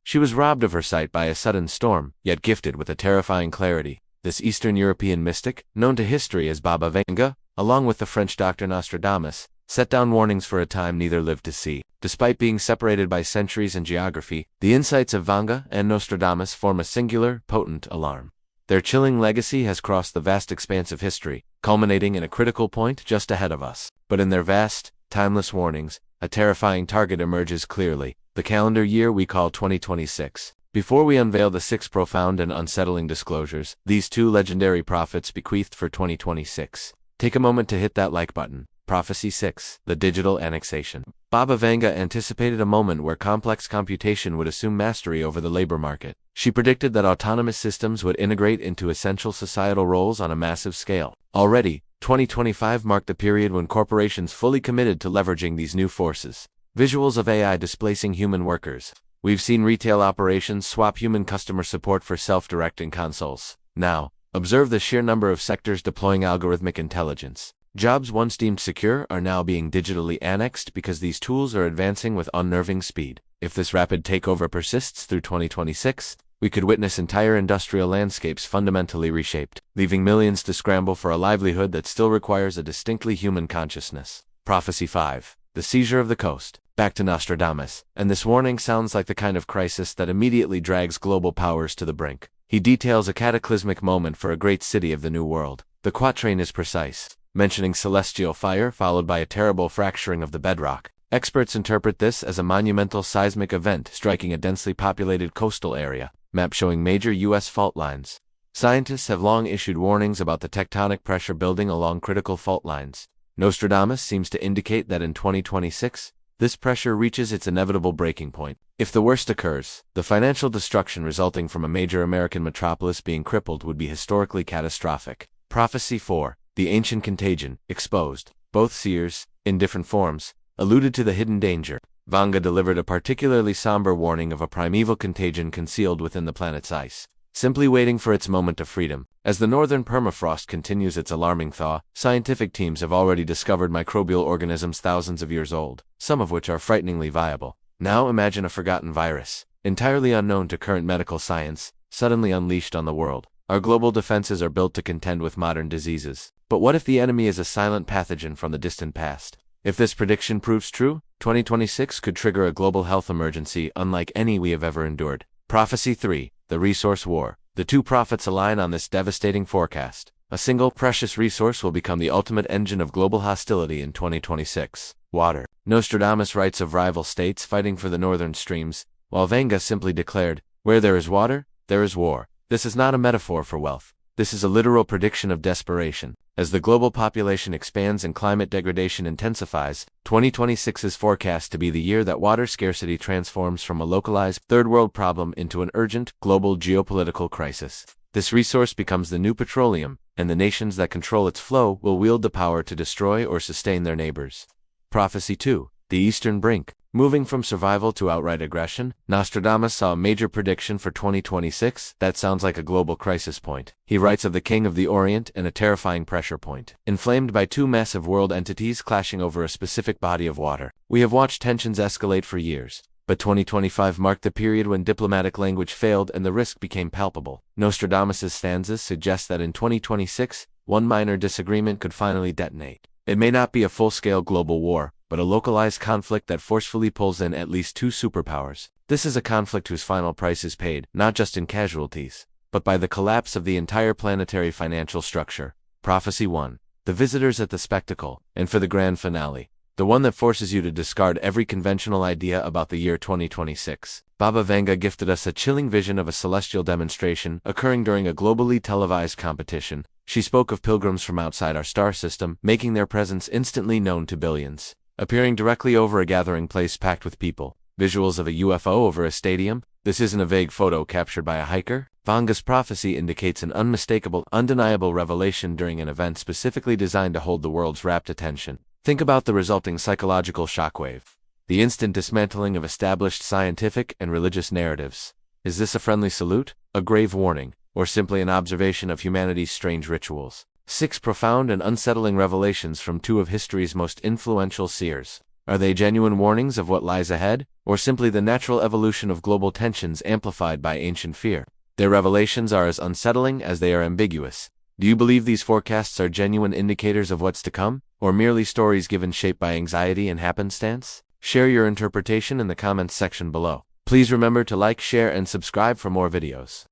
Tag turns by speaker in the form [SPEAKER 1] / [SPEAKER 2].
[SPEAKER 1] She was robbed of her sight by a sudden storm, yet gifted with a terrifying clarity. This Eastern European mystic, known to history as Baba Vanga, along with the French doctor Nostradamus, set down warnings for a time neither lived to see. Despite being separated by centuries and geography, the insights of Vanga and Nostradamus form a singular, potent alarm. Their chilling legacy has crossed the vast expanse of history, culminating in a critical point just ahead of us. But in their vast, timeless warnings, a terrifying target emerges clearly: the calendar year we call 2026. Before we unveil the 6 profound and unsettling disclosures these 2 legendary prophets bequeathed for 2026, take a moment to hit that like button. Prophecy 6, the digital annexation. Baba Vanga anticipated a moment where complex computation would assume mastery over the labor market. She predicted that autonomous systems would integrate into essential societal roles on a massive scale. Already, 2025 marked the period when corporations fully committed to leveraging these new forces. Visuals of AI displacing human workers. We've seen retail operations swap human customer support for self-directing consoles. Now, observe the sheer number of sectors deploying algorithmic intelligence. Jobs once deemed secure are now being digitally annexed because these tools are advancing with unnerving speed. If this rapid takeover persists through 2026, we could witness entire industrial landscapes fundamentally reshaped, leaving millions to scramble for a livelihood that still requires a distinctly human consciousness. Prophecy 5, the seizure of the coast. Back to Nostradamus, and this warning sounds like the kind of crisis that immediately drags global powers to the brink. He details a cataclysmic moment for a great city of the New World. The quatrain is precise, mentioning celestial fire followed by a terrible fracturing of the bedrock. Experts interpret this as a monumental seismic event striking a densely populated coastal area, map showing major U.S. fault lines. Scientists have long issued warnings about the tectonic pressure building along critical fault lines. Nostradamus seems to indicate that in 2026, this pressure reaches its inevitable breaking point. If the worst occurs, the financial destruction resulting from a major American metropolis being crippled would be historically catastrophic. Prophecy 4, the ancient contagion, exposed. Both seers, in different forms, alluded to the hidden danger. Vanga delivered a particularly somber warning of a primeval contagion concealed within the planet's ice, simply waiting for its moment of freedom. As the northern permafrost continues its alarming thaw, scientific teams have already discovered microbial organisms thousands of years old, some of which are frighteningly viable. Now imagine a forgotten virus, entirely unknown to current medical science, suddenly unleashed on the world. Our global defenses are built to contend with modern diseases. But what if the enemy is a silent pathogen from the distant past? If this prediction proves true, 2026 could trigger a global health emergency unlike any we have ever endured. Prophecy 3, the resource war. The 2 prophets align on this devastating forecast. A single, precious resource will become the ultimate engine of global hostility in 2026. Water. Nostradamus writes of rival states fighting for the northern streams, while Vanga simply declared, "Where there is water, there is war." This is not a metaphor for wealth. This is a literal prediction of desperation. As the global population expands and climate degradation intensifies, 2026 is forecast to be the year that water scarcity transforms from a localized, third-world problem into an urgent, global geopolitical crisis. This resource becomes the new petroleum, and the nations that control its flow will wield the power to destroy or sustain their neighbors. Prophecy 2, the Eastern Brink. Moving from survival to outright aggression, Nostradamus saw a major prediction for 2026 that sounds like a global crisis point. He writes of the King of the Orient and a terrifying pressure point, inflamed by 2 massive world entities clashing over a specific body of water. We have watched tensions escalate for years, but 2025 marked the period when diplomatic language failed and the risk became palpable. Nostradamus' stanzas suggest that in 2026, one minor disagreement could finally detonate. It may not be a full-scale global war, but a localized conflict that forcefully pulls in at least 2 superpowers. This is a conflict whose final price is paid, not just in casualties, but by the collapse of the entire planetary financial structure. Prophecy 1, the visitors at the spectacle. And for the grand finale, the one that forces you to discard every conventional idea about the year 2026. Baba Vanga gifted us a chilling vision of a celestial demonstration occurring during a globally televised competition. She spoke of pilgrims from outside our star system, making their presence instantly known to billions. Appearing directly over a gathering place packed with people. Visuals of a UFO over a stadium. This isn't a vague photo captured by a hiker. Vanga's prophecy indicates an unmistakable, undeniable revelation during an event specifically designed to hold the world's rapt attention. Think about the resulting psychological shockwave. The instant dismantling of established scientific and religious narratives. Is this a friendly salute, a grave warning, or simply an observation of humanity's strange rituals? 6 profound and unsettling revelations from 2 of history's most influential seers. Are they genuine warnings of what lies ahead, or simply the natural evolution of global tensions amplified by ancient fear? Their revelations are as unsettling as they are ambiguous. Do you believe these forecasts are genuine indicators of what's to come, or merely stories given shape by anxiety and happenstance? Share your interpretation in the comments section below. Please remember to like, share, and subscribe for more videos.